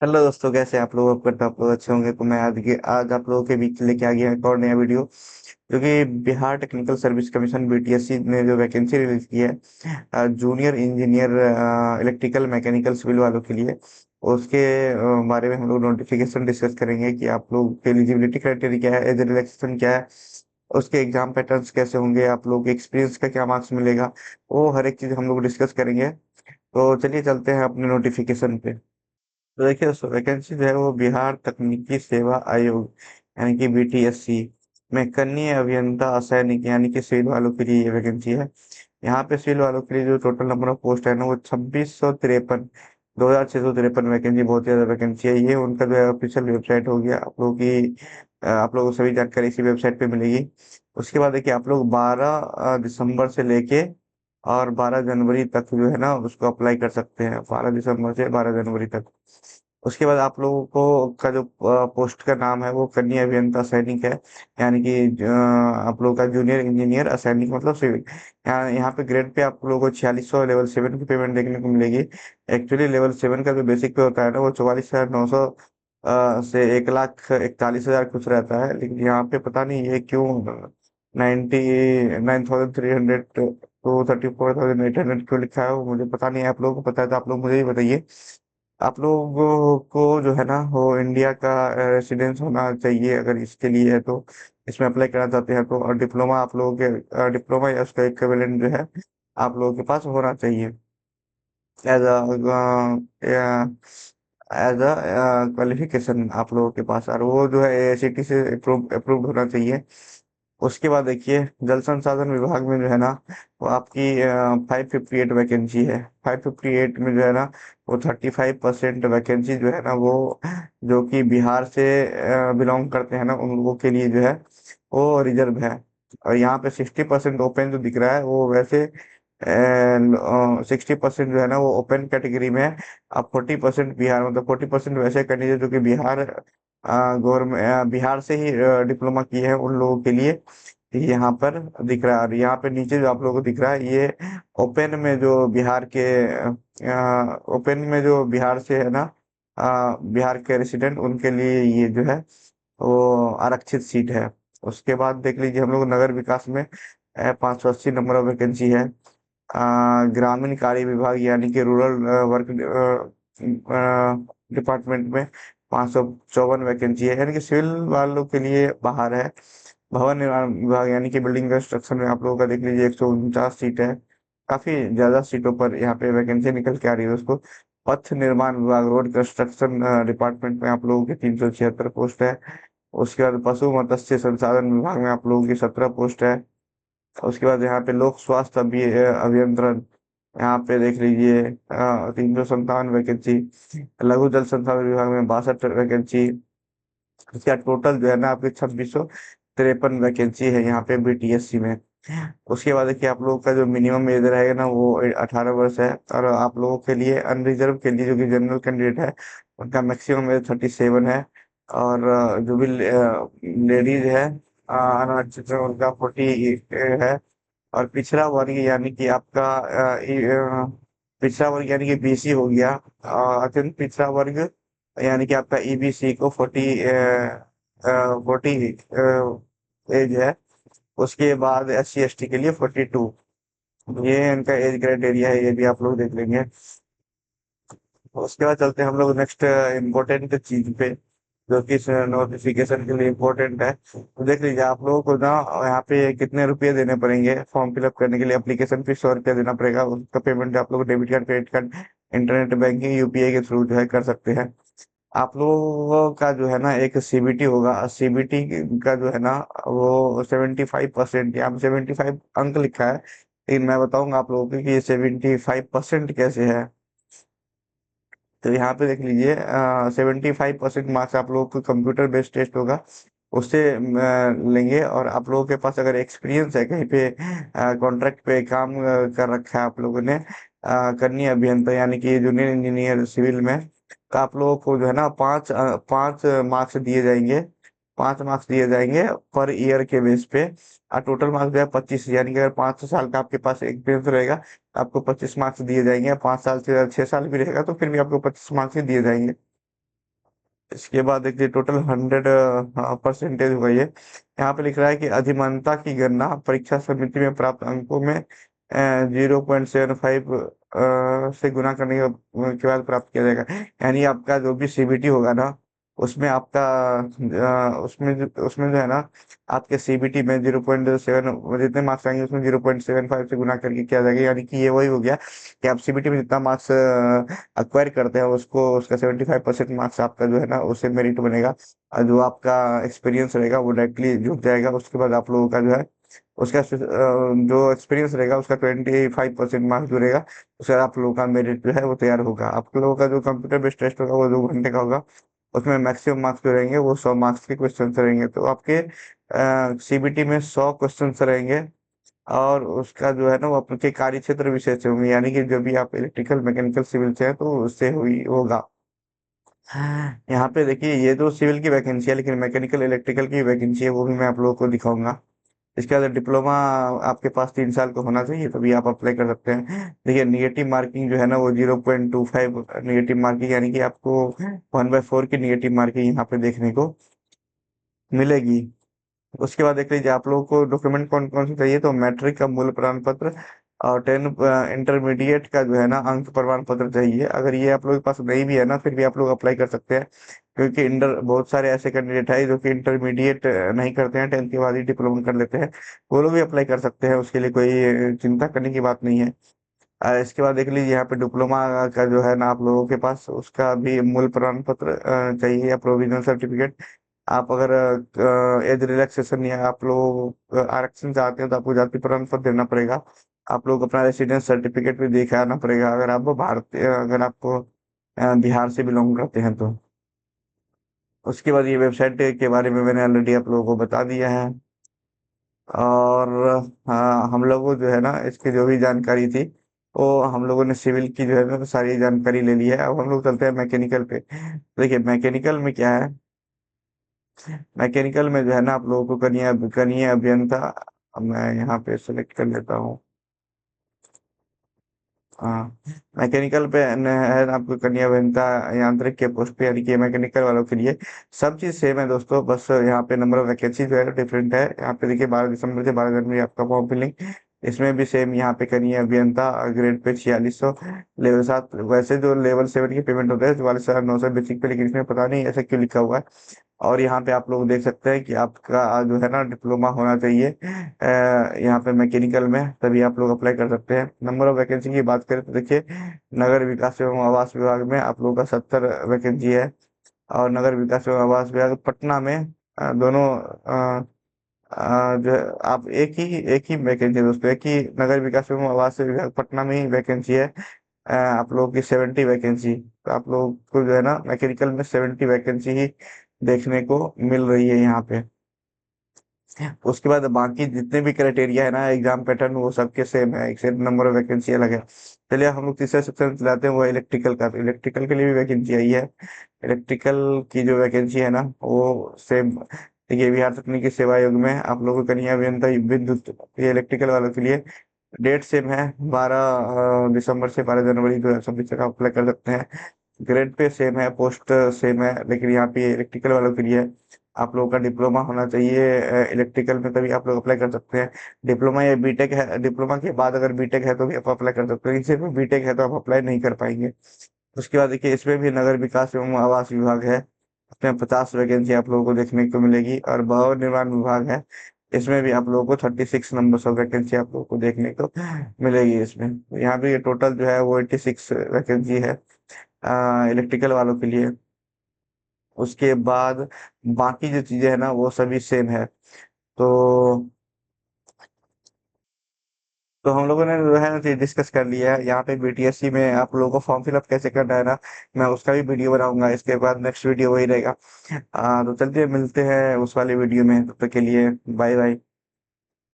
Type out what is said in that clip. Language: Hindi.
हेलो दोस्तों, कैसे हैं आप लोग? करता आप लोग अच्छे होंगे। तो मैं आज आप लोगों के बीच लेके आ गया एक और नया वीडियो, जो कि Bihar technical service commission BTSC ने जो वैकेंसी रिलीज की है junior engineer electrical mechanical civil वालों के लिए। उसके बारे में हम लोग नोटिफिकेशन डिस्कस करेंगे कि आप लोग के एलिजिबिलिटी क्राइटेरिया क्या है, एज रिलैक्सेशन क्या है, उसके एग्जाम पैटर्न्स कैसे होंगे, आप लोग के एक्सपीरियंस का क्या मार्क्स मिलेगा, वो हर एक चीज हम लोग डिस्कस करेंगे। तो चलिए चलते हैं अपने नोटिफिकेशन पे। तो देखिए दोस्तों, वैकेंसी जो है वो बिहार तकनीकी सेवा आयोग यानी कि बीटीएससी में कनीय अभियंता असैनिक यानी कि सिविल वालों के लिए ये वैकेंसी है। यहाँ पे सिविल वालों के लिए जो टोटल नंबर ऑफ पोस्ट है ना वो 2653, 2653 वैकेंसी, बहुत ज्यादा वैकेंसी है। ये उनका जो है ऑफिशियल वेबसाइट हो गया आप लोगों की। आप लोगों को सभी जानकारी इसी वेबसाइट पे मिलेगी। उसके बाद देखिए, आप लोग 12 दिसंबर से लेके और 12 जनवरी तक जो है ना उसको अप्लाई कर सकते हैं, 12 दिसंबर से 12 जनवरी तक। उसके बाद आप लोगों को का जो पोस्ट का नाम है वो कनीय अभियंता सैनिक है, यानी कि आप लोगों का जूनियर इंजीनियर असैनिक मतलब सिविल। यहाँ पे ग्रेड पे आप लोगों को 4600 लेवल 7 की पेमेंट देखने को मिलेगी। एक्चुअली लेवल 7 का जो बेसिक पे होता है ना वो 44,900 से 1,41,000 कुछ रहता है, लेकिन यहाँ पे पता नहीं ये क्यों 99,300 तो 34,800 क्यों लिखा है, वो मुझे पता नहीं है। आप लोगों को पता है तो आप लोग मुझे ही बताइए। आप लोगों को जो है ना वो इंडिया का रेसिडेंस होना चाहिए, अगर इसके लिए है तो इसमें अप्लाई करना चाहते हैं तो। और डिप्लोमा आप लोगों के डिप्लोमा या उसका इक्विवेलेंट जो है आप लोगों के पास होना चाहिए एज एज अ क्वालिफिकेशन आप लोगों के पास, और वो जो है एआईसीटी से अप्रूव्ड होना चाहिए। उसके बाद देखिए, जल संसाधन विभाग में जो है ना वो आपकी 558 वैकेंसी है। 558 में जो है ना वो 35% वैकेंसी जो है ना वो जो कि बिहार से बिलोंग करते हैं ना उन लोगों के लिए जो है वो रिजर्व है। और यहाँ पे 60% ओपन जो दिख रहा है वो वैसे 60% जो है ना वो ओपन कैटेगरी में है। अब 40% बिहार, मतलब 40% वैसे कैंडिडेट जो कि बिहार गवर्नमेंट बिहार से ही डिप्लोमा किए हैं उन लोगों के लिए यहाँ पर दिख रहा है। और यहाँ पे नीचे जो आप लोगों को दिख रहा है ये ओपन में जो बिहार के ओपन में जो बिहार से है ना बिहार के रेसिडेंट उनके लिए ये जो है वो आरक्षित सीट है। उसके बाद देख लीजिए, हम लोग नगर विकास में 580 नंबर ऑफ वैकेंसी है। ग्रामीण कार्य विभाग यानी कि रूरल वर्क डिपार्टमेंट में 554 वैकेंसी है, यानी कि सिविल वालों के लिए बाहर है। भवन निर्माण विभाग यानी कि बिल्डिंग कंस्ट्रक्शन में आप लोगों का देख लीजिए 149 सीट है। काफी ज्यादा सीटों पर यहाँ पे वैकेंसी निकल के आ रही है उसको। पथ निर्माण विभाग रोड कंस्ट्रक्शन डिपार्टमेंट में आप लोगों की 376 पोस्ट है। उसके बाद पशु मत्स्य संसाधन विभाग में आप लोगों की 17 पोस्ट है। उसके बाद यहाँ पे लोक स्वास्थ्य अभियंत्रण, यहाँ पे देख लीजिए 357 वैकेंसी। लघु जल संसाधन विभाग में 62 वैकेंसी। इसका टोटल जो है ना आपके 2653 वैकेंसी है यहाँ पे बीटीएससी में। उसके बाद देखिए, आप लोगों का जो मिनिमम एज रहेगा ना वो 18 वर्ष है। और आप लोगों के लिए अनरिजर्व के लिए जो कि जनरल कैंडिडेट है उनका मैक्सिमम एज 37 है। और जो भी लेडीज है अनारक्षित है, उनका 40 है। और पिछड़ा वर्ग यानी कि आपका पिछड़ा वर्ग यानी कि बीसी हो गया, अत्यंत पिछड़ा वर्ग यानी कि आपका ईबीसी को 40 एज है। उसके बाद SC ST के लिए 42। ये इनका एज क्राइटेरिया है, ये भी आप लोग देख लेंगे। उसके बाद चलते हैं हम लोग नेक्स्ट इम्पोर्टेंट चीज पे, जो कि नोटिफिकेशन के लिए इम्पोर्टेंट है। तो देख लीजिए, आप लोगों को ना यहाँ पे कितने रुपए देने पड़ेंगे फॉर्म फिलअप करने के लिए। एप्लीकेशन फीस 100 रुपया देना पड़ेगा, उसका पेमेंट आप लोग debit card, credit card, internet banking, UPI के थ्रू जो है कर सकते हैं। आप लोगों का जो है ना एक सीबीटी होगा। सीबीटी का जो है ना वो 75%, यहाँ पे 75 अंक लिखा है, लेकिन मैं बताऊंगा आप लोगों को कि ये 75% कैसे है। तो यहाँ पे देख लीजिए, 75% मार्क्स आप लोगों को कंप्यूटर बेस्ड टेस्ट होगा, उससे लेंगे। और आप लोगों के पास अगर एक्सपीरियंस है कहीं पे कॉन्ट्रैक्ट पे काम कर रखा है आप लोगों ने, कनीय अभियंता यानी कि जूनियर इंजीनियर सिविल में, तो आप लोगों को जो है ना 5 मार्क्स दिए जाएंगे। 5 मार्क्स दिए जाएंगे पर ईयर के बेस पे। और टोटल मार्क्स जो है 25, यानी कि अगर 5 साल का आपके पास एक्सपीरियंस रहेगा आपको 25 मार्क्स दिए जाएंगे। 5 साल से 6 साल भी रहेगा तो फिर भी आपको 25 मार्क्स ही दिए जाएंगे। इसके बाद देखिए टोटल 100 परसेंटेज हुआ ये। यहाँ पे लिख रहा है कि अधिमानता की गणना परीक्षा समिति में प्राप्त अंकों में 0.75 से गुना करने के बाद प्राप्त किया जाएगा। यानी आपका जो भी सीबीटी होगा ना, उसमें आपका उसमें जो है ना, आपके सीबीटी में 0.7 जितने मार्क्स आएंगे उसमें 0.75 से गुना करके किया जाएगा। यानी कि ये वही हो गया कि आप सीबीटी में जितना मार्क्स अक्वायर करते हैं उसको उसका 75% मार्क्स आपका जो है ना उससे मेरिट बनेगा। और जो आपका एक्सपीरियंस रहेगा वो डायरेक्टली जुड़ जाएगा। उसके बाद आप लोगों का जो है उसका जो एक्सपीरियंस रहेगा उसका 25% मार्क्स जुड़ेगा। उससे आप लोगों का मेरिट जो है वो तैयार होगा। आप लोगों का जो कंप्यूटर बेस्ड टेस्ट होगा वो 2 घंटे का होगा। उसमें मैक्सिमम मार्क्स जो रहेंगे वो 100 मार्क्स के क्वेश्चन रहेंगे। तो आपके सीबीटी में 100 क्वेश्चन रहेंगे। और उसका जो है ना वो आपके कार्य क्षेत्र विषय से होंगे। यानी कि जो भी आप इलेक्ट्रिकल मैकेनिकल सिविल से है तो उससे हुई होगा। यहाँ पे देखिए ये तो सिविल की वैकेंसी है, लेकिन मैकेनिकल इलेक्ट्रिकल की वैकेंसी है वो भी मैं आप लोगों को दिखाऊंगा। इसके बाद डिप्लोमा आपके पास 3 साल का होना चाहिए तभी आप अप्लाई कर सकते हैं। देखिए निगेटिव मार्किंग जो है ना वो 0.25 निगेटिव मार्किंग, यानी कि आपको 1/4 की निगेटिव मार्किंग यहाँ पे देखने को मिलेगी। उसके बाद देख लीजिए आप लोगों को डॉक्यूमेंट कौन कौन से चाहिए। तो मैट्रिक का मूल प्रमाण पत्र और 10 इंटरमीडिएट का जो है ना अंक प्रमाण पत्र चाहिए। अगर ये आप लोगों के पास नहीं भी है ना फिर भी आप लोग अप्लाई कर सकते हैं, क्योंकि इंटर बहुत सारे ऐसे कैंडिडेट है जो कि इंटरमीडिएट नहीं करते हैं, 10th के बाद ही डिप्लोमा कर लेते हैं। वो लोग भी अप्लाई कर सकते हैं, उसके लिए कोई चिंता करने की बात नहीं है। इसके बाद देख लीजिए यहाँ पे डिप्लोमा का जो है ना आप लोगों के पास उसका भी मूल प्रमाण पत्र चाहिए या प्रोविजनल सर्टिफिकेट। आप अगर एज रिलैक्सेशन या आप लोग आरक्षण चाहते हैं तो आपको जाति प्रमाण पत्र देना पड़ेगा। आप लोग अपना रेसिडेंस सर्टिफिकेट भी देके आना पड़ेगा अगर आप भारतीय अगर आपको बिहार से बिलोंग करते हैं तो। उसके बाद ये वेबसाइट के बारे में मैंने ऑलरेडी आप लोगों को बता दिया है। और हाँ, हम लोगों जो है ना इसकी जो भी जानकारी थी वो हम लोगों ने सिविल की जो है ना सारी जानकारी ले ली है। अब हम लोग चलते हैं मैकेनिकल पे। देखिए मैकेनिकल में क्या है, मैकेनिकल में जो है ना आप लोगों को कनीय अभियंता। अब मैं यहाँ पे सेलेक्ट कर लेता हूँ। हाँ, मैकेनिकल पे है ना आपको कन्या अभियंता यांत्रिक के पोस्ट पे, यानी कि मैकेनिकल वालों के लिए सब चीज सेम है दोस्तों। बस यहाँ पे नंबर ऑफ वैकेंसी जो है डिफरेंट है। यहाँ पे देखिए 12 दिसंबर से 12 जनवरी आपका फॉर्म फिलिंग। इसमें भी सेम यहाँ पे कन्या अभियंता ग्रेड पे 4600 लेवल 7। वैसे जो लेवल 7 की पेमेंट होता है 44,900 बेसिक पे, लेकिन इसमें पता नहीं ऐसा क्यों लिखा हुआ है। और यहाँ पे आप लोग देख सकते हैं कि आपका जो है ना डिप्लोमा होना चाहिए यहाँ पे मैकेनिकल में, तभी आप लोग अप्लाई कर सकते हैं। नंबर ऑफ वैकेंसी की बात करें तो देखिए नगर विकास एवं आवास विभाग में आप लोगों का 70 वैकेंसी है। और नगर विकास एवं आवास विभाग पटना में दोनों जो है, आप एक ही वैकेंसी है दोस्तों, एक ही नगर विकास एवं आवास विभाग पटना में ही वैकेंसी है। आप लोगों की 70 वैकेंसी। तो आप लोग को जो है ना मैकेनिकल में 70 वैकेंसी ही देखने को मिल रही है यहाँ पे। उसके बाद बाकी जितने भी क्राइटेरिया है ना एग्जाम पैटर्न वो सबके सेम है, सिर्फ नंबर ऑफ वैकेंसी अलग है। चलिए हम लोग तीसरे सेक्शन चलाते हैं, वो इलेक्ट्रिकल का। इलेक्ट्रिकल के लिए भी वैकेंसी आई है। इलेक्ट्रिकल की जो वैकेंसी है ना वो सेम। देखिए बिहार तकनीकी सेवा आयोग में आप लोगों को कन्या अभियंता विद्युत, ये इलेक्ट्रिकल वालों के लिए डेट सेम है। 12 दिसंबर से 12 जनवरी 2026 तक आप अप्लाई कर सकते हैं। ग्रेड पे सेम है, पोस्ट सेम है, लेकिन यहाँ पे इलेक्ट्रिकल वालों के लिए आप लोगों का डिप्लोमा होना चाहिए इलेक्ट्रिकल में, तभी आप लोग अप्लाई कर सकते हैं। डिप्लोमा या बीटेक है, डिप्लोमा के बाद अगर बीटेक है तो भी आप अप्लाई कर सकते हैं, सिर्फ बीटेक है तो आप अप्लाई नहीं कर पाएंगे। उसके बाद देखिए इसमें भी नगर विकास एवं आवास विभाग है। इसमें 50 वैकेंसी आप लोगों को देखने को मिलेगी। और भवन निर्माण विभाग है, इसमें भी आप लोगों को 36 नंबर ऑफ वैकेंसी आप लोगों को देखने को मिलेगी। इसमें यहाँ पे टोटल जो है वो 86 वैकेंसी है इलेक्ट्रिकल वालों के लिए। उसके बाद बाकी जो चीजें है ना वो सभी सेम है। तो तो हम लोगों ने जो है ना डिस्कस कर लिया है। यहाँ पे बीटीएससी में आप लोगों को फॉर्म फिलअप कैसे करना है ना, मैं उसका भी वीडियो बनाऊंगा। इसके बाद नेक्स्ट वीडियो वही रहेगा। तो चलते मिलते हैं उस वाले वीडियो में, तब तक के लिए बाय बाय।